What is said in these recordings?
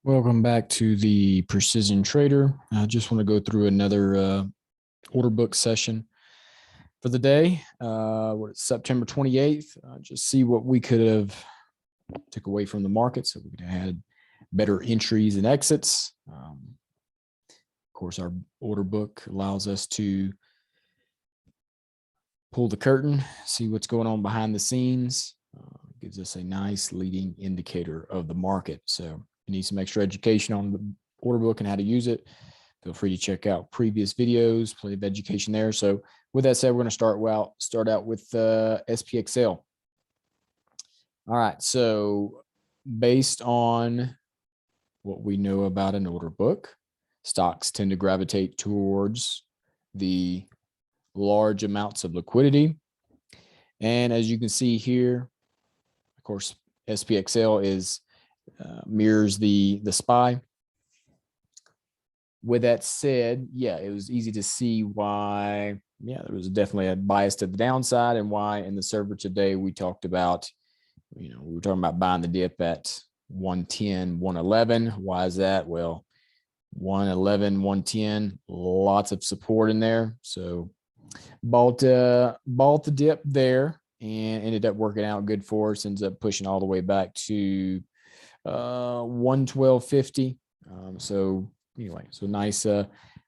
Welcome back to the Precision Trader. I just want to go through another order book session for the day. September 28th. Just see what we could have took away from the market so we could have had better entries and exits. Of course, our order book allows us to pull the curtain, see what's going on behind the scenes. Gives us a nice leading indicator of the market. So if you need some extra education on the order book and how to use it, feel free to check out previous videos, plenty of education there. So with that said, we're going to start out with SPXL. All right. So based on what we know about an order book, stocks tend to gravitate towards the large amounts of liquidity. And as you can see here, of course, SPXL is mirrors the SPY. With that said, yeah, it was easy to see why, there was definitely a bias to the downside, and why in the server today we talked about, we were talking about buying the dip at 110, 111. Why is that? Well, 111, 110, lots of support in there. So bought the dip there and ended up working out good for us. Ends up pushing all the way back to 112.50. So anyway, so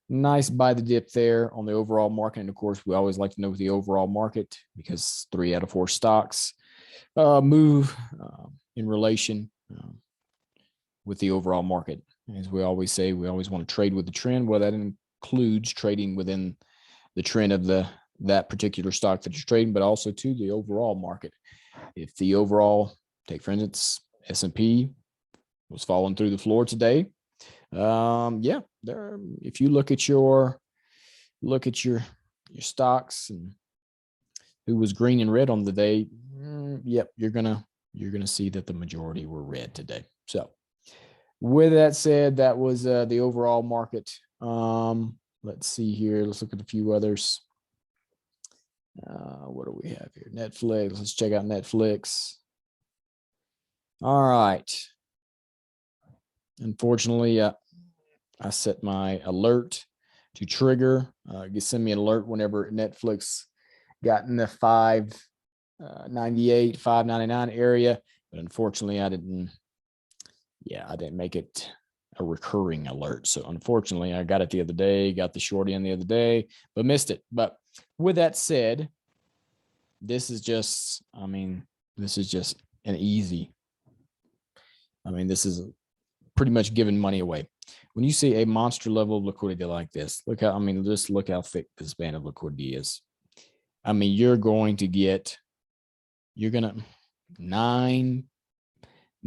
nice buy the dip there on the overall market. And of course, we always like to know the overall market because 3 out of 4 stocks move in relation with the overall market. As we always say, we always want to trade with the trend. Well, that includes trading within the trend of that particular stock that you're trading, but also to the overall market. If the overall, take for instance, S&P was falling through the floor today, if you look at your stocks and who was green and red on the day, you're gonna see that the majority were red today. So with that said, that was the overall market. Let's see here. Let's look at a few others. What do we have here? Netflix. Let's check out Netflix. All right. Unfortunately, I set my alert to trigger. You send me an alert whenever Netflix got in the 598, 599 area. But unfortunately, I didn't make it a recurring alert. So unfortunately, I got it the other day, got the short end the other day, but missed it. But with that said, this is just an easy. This is pretty much giving money away. When you see a monster level of liquidity like this, just look how thick this band of liquidity is. You're going to get, 9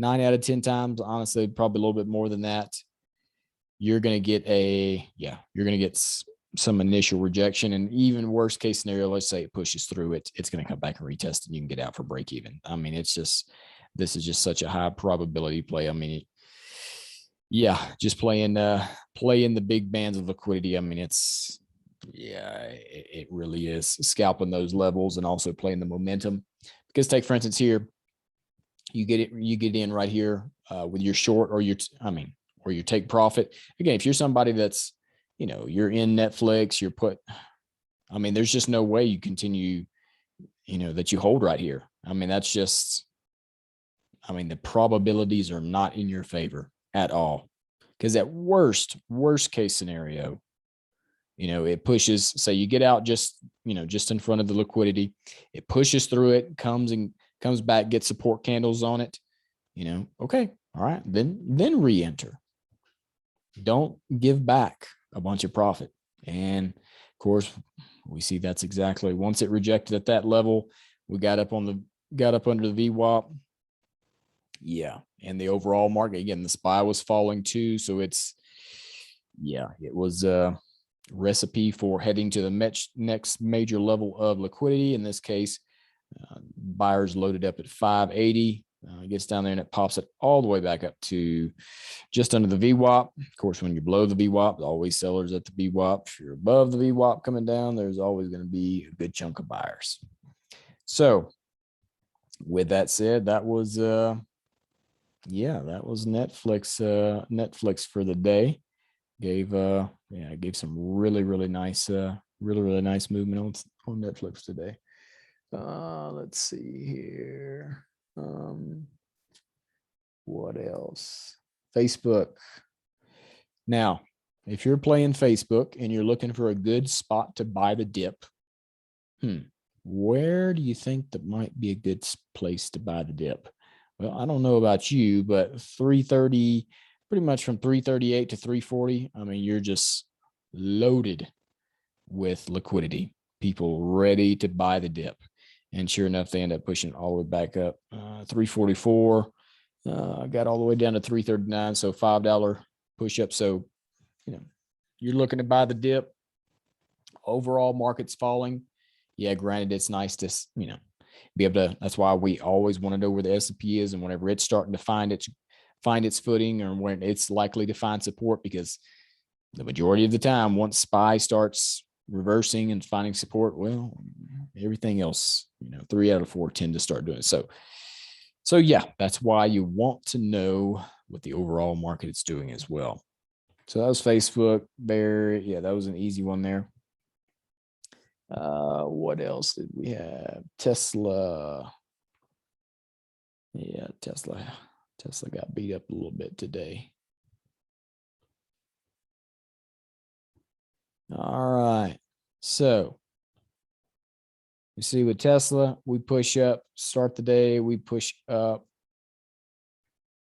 out of 10 times, honestly, probably a little bit more than that. You're going to get some initial rejection, and even worst case scenario, let's say it pushes through it, it's going to come back and retest and you can get out for break even. This is just such a high probability play. Just playing the big bands of liquidity. It really is scalping those levels and also playing the momentum. Because take for instance here, you get in right here with your short or your take profit. Again, if you're somebody that's, you're in Netflix, there's just no way you continue, that you hold right here. That's just, the probabilities are not in your favor at all. Because at worst case scenario, it pushes, say you get out just in front of the liquidity, it pushes through it, comes back, gets support candles on it, okay, all right, then re-enter. Don't give back a bunch of profit. And of course, we see that's exactly, once it rejected at that level, we got up under the VWAP. And the overall market, again, the SPY was falling too. So it was a recipe for heading to the next major level of liquidity. In this case, buyers loaded up at 580. It gets down there and it pops it all the way back up to just under the VWAP. Of course, when you're below the VWAP, always sellers at the VWAP. If you're above the VWAP coming down, there's always going to be a good chunk of buyers. So with that said, that was Yeah, that was Netflix. Netflix for the day gave gave some really nice really nice movement on Netflix today. Let's see here. What else? Facebook. Now, if you're playing Facebook and you're looking for a good spot to buy the dip, where do you think that might be a good place to buy the dip? Well, I don't know about you, but 330, pretty much from 338 to 340, I mean, you're just loaded with liquidity, people ready to buy the dip. And sure enough, they end up pushing all the way back up. 344, got all the way down to 339, so $5 push up. So, you're looking to buy the dip. Overall, market's falling. Yeah, granted, it's nice to, be able to. That's why we always want to know where the S&P is, and whenever it's starting to find its footing, or when it's likely to find support, because the majority of the time, once SPY starts reversing and finding support, well, everything else, 3 out of 4 tend to start doing it. So yeah, that's why you want to know what the overall market is doing as well. So that was Facebook there. Yeah, that was an easy one there. What else did we have? Tesla. Yeah, Tesla got beat up a little bit today. All right. So you see with Tesla, we push up, start the day, we push up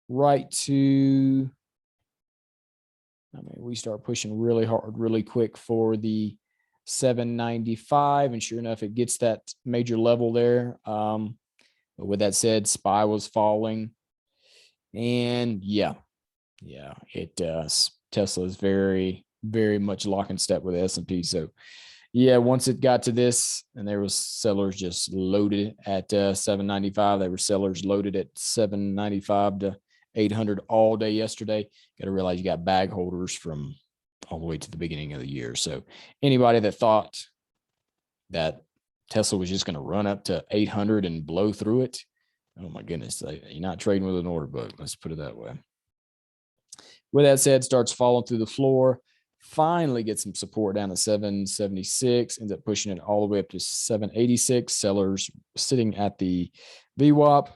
right to, we start pushing really hard, really quick for the 795. And sure enough, it gets that major level there. But with that said, SPY was falling. And it does. Tesla is very, very much lock in step with the S&P. So yeah, once it got to this, and there was sellers just loaded at 795. They were sellers loaded at 795 to 800 all day yesterday. Got to realize you got bag holders from all the way to the beginning of the year. So anybody that thought that Tesla was just going to run up to 800 and blow through it, oh my goodness, you're not trading with an order book. Let's put it that way. With that said, starts falling through the floor. Finally gets some support down to 776, ends up pushing it all the way up to 786. Sellers sitting at the VWAP,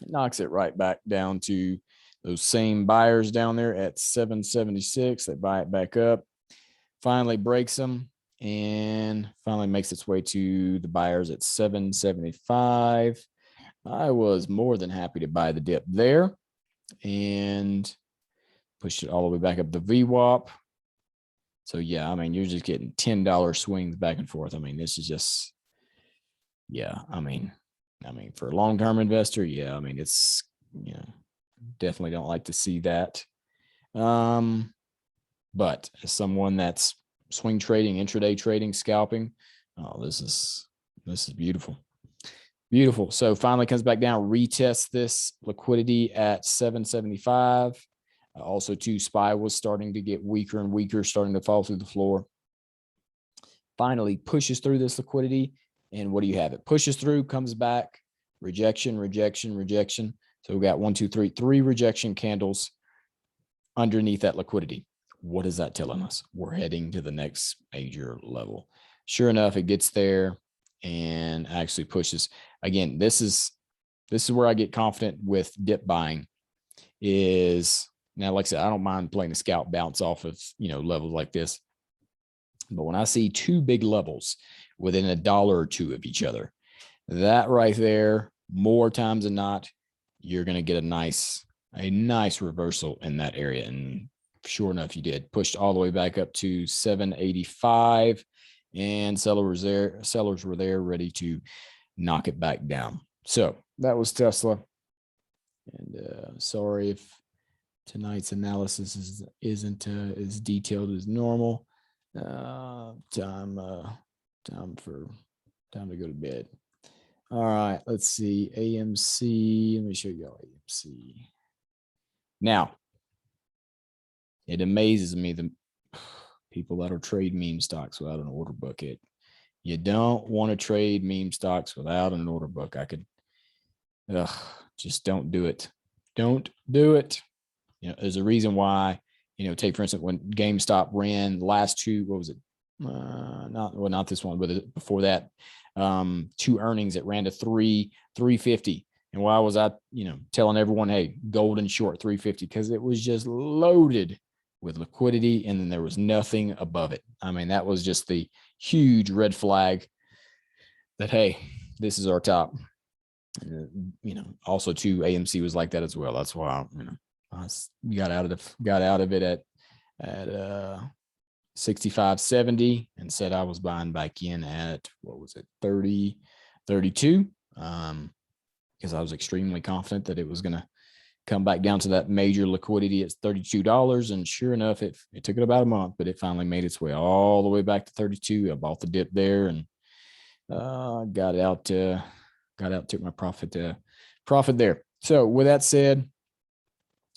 knocks it right back down to those same buyers down there at 776. They buy it back up, finally breaks them, and finally makes its way to the buyers at 775. I was more than happy to buy the dip there and pushed it all the way back up the VWAP. So yeah, you're just getting $10 swings back and forth. This is just, for a long-term investor, it's, definitely don't like to see that. But as someone that's swing trading, intraday trading, scalping, this is beautiful. Beautiful. So finally comes back down, retests this liquidity at 775. Also, too, SPY was starting to get weaker and weaker, starting to fall through the floor. Finally pushes through this liquidity. And what do you have? It pushes through, comes back, rejection, rejection, rejection. So we got 3 rejection candles underneath that liquidity. What is that telling us? We're heading to the next major level. Sure enough, it gets there and actually pushes. Again, this is where I get confident with dip buying. Is now, like I said, I don't mind playing a scalp bounce off of levels like this, but when I see 2 big levels within $1 or 2 of each other, that right there, more times than not, you're going to get a nice reversal in that area. And sure enough, you did. Pushed all the way back up to 785, and sellers were there ready to knock it back down. So that was Tesla. And sorry if tonight's analysis isn't as detailed as normal. Time to go to bed. All right, let's see. AMC. Let me show y'all AMC. Now, it amazes me the people that'll trade meme stocks without an order book. You don't want to trade meme stocks without an order book. Just don't do it. Don't do it. There's a reason why, take for instance, when GameStop ran the last two, what was it? Not this one, but before that, two earnings that ran to 350. And why was I, telling everyone, hey, golden short 350? Because it was just loaded with liquidity, and then there was nothing above it. I mean, that was just the huge red flag that, hey, this is our top. Also too, AMC was like that as well. That's why, I got out of it at 65.70 and said I was buying back in at, what was it, 32, because I was extremely confident that it was going to come back down to that major liquidity at $32. And sure enough, it took it about a month, but it finally made its way all the way back to 32. I bought the dip there and got out, took my profit there. So with that said,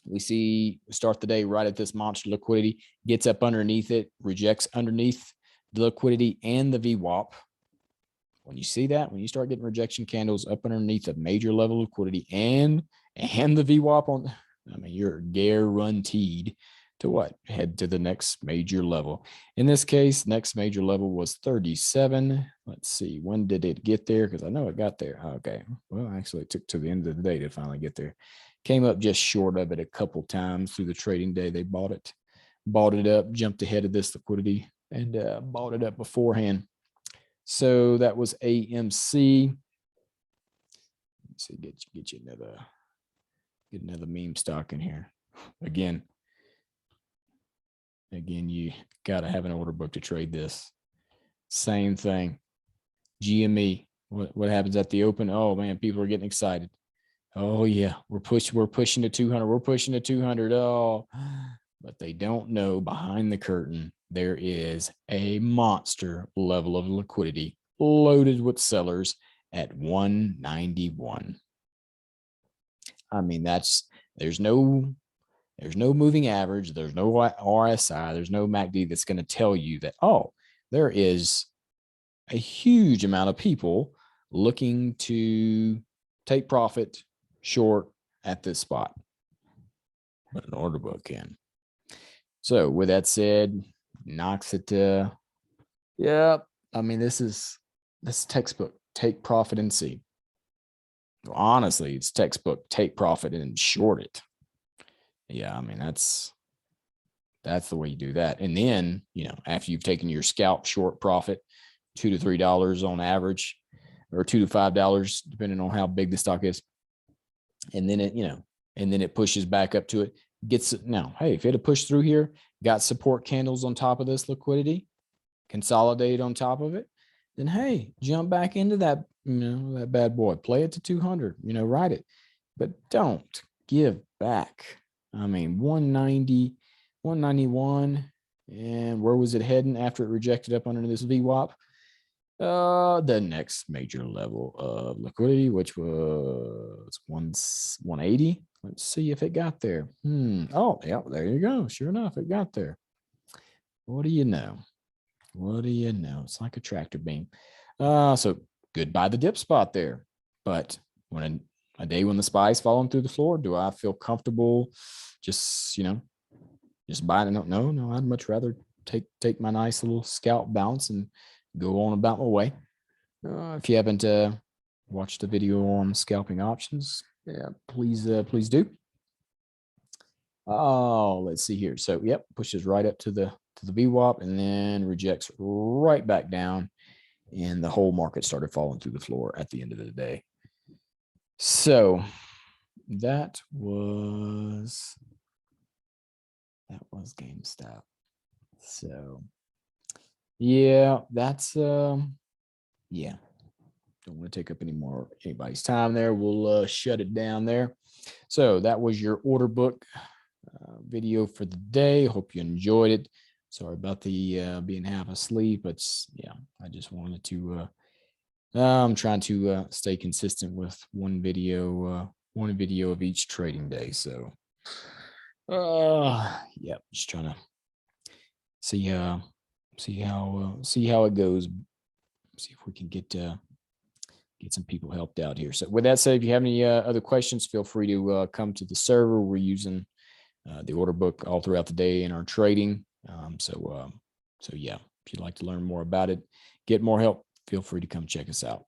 we start the day right at this monster liquidity, gets up underneath it, rejects underneath the liquidity and the VWAP. When you see that, when you start getting rejection candles up underneath a major level of liquidity and the VWAP you're guaranteed to what? Head to the next major level. In this case, next major level was 37. Let's see, when did it get there? Because I know it got there. Okay. Well, actually, it took to the end of the day to finally get there. Came up just short of it a couple times through the trading day. They bought it up, jumped ahead of this liquidity, and bought it up beforehand. So that was AMC. Let's see, get you another meme stock in here. Again, you got to have an order book to trade this. Same thing. GME. What happens at the open? Oh man, people are getting excited. Oh yeah, we're pushing to 200. We're pushing to 200. Oh, but they don't know behind the curtain there is a monster level of liquidity loaded with sellers at 191. I mean, there's no moving average. There's no RSI. There's no MACD that's going to tell you that, oh, there is a huge amount of people looking to take profit short at this spot. But an order book can. So with that said, knocks it. Yeah, I mean, this is textbook. Take profit and see. Well, honestly, it's textbook. Take profit and short it. Yeah, I mean, that's the way you do that. And then, after you've taken your scalp short profit, $2 to $3 on average, or $2 to $5, depending on how big the stock is. And then it pushes back up to it. Now, hey, if it had pushed through here, got support candles on top of this liquidity, consolidated on top of it, then hey, jump back into that, that bad boy, play it to 200, ride it, but don't give back. I mean, 190, 191, and where was it heading after it rejected up under this VWAP? The next major level of liquidity, which was 180. Let's see if it got there. Oh, yeah, there you go. Sure enough, it got there. What do you know? It's like a tractor beam. So goodbye the dip spot there. But when a day when the SPY's falling through the floor, do I feel comfortable just buying it? No, I'd much rather take my nice little scalp bounce and go on about my way. If you haven't watched the video on scalping options, yeah, please do. Oh, let's see here. So, yep, pushes right up to the VWAP and then rejects right back down, and the whole market started falling through the floor at the end of the day. So that was GameStop. So yeah, that's yeah. Don't want to take up anybody's time there. We'll shut it down there. So that was your order book video for the day. Hope you enjoyed it. Sorry about the being half asleep, but yeah, I just wanted to. I'm trying to stay consistent with one video of each trading day. So, yeah, just trying to see how it goes. See if we can get get some people helped out here. So with that said, if you have any other questions, feel free to come to the server. We're using the order book all throughout the day in our trading. So yeah, if you'd like to learn more about it, get more help, feel free to come check us out.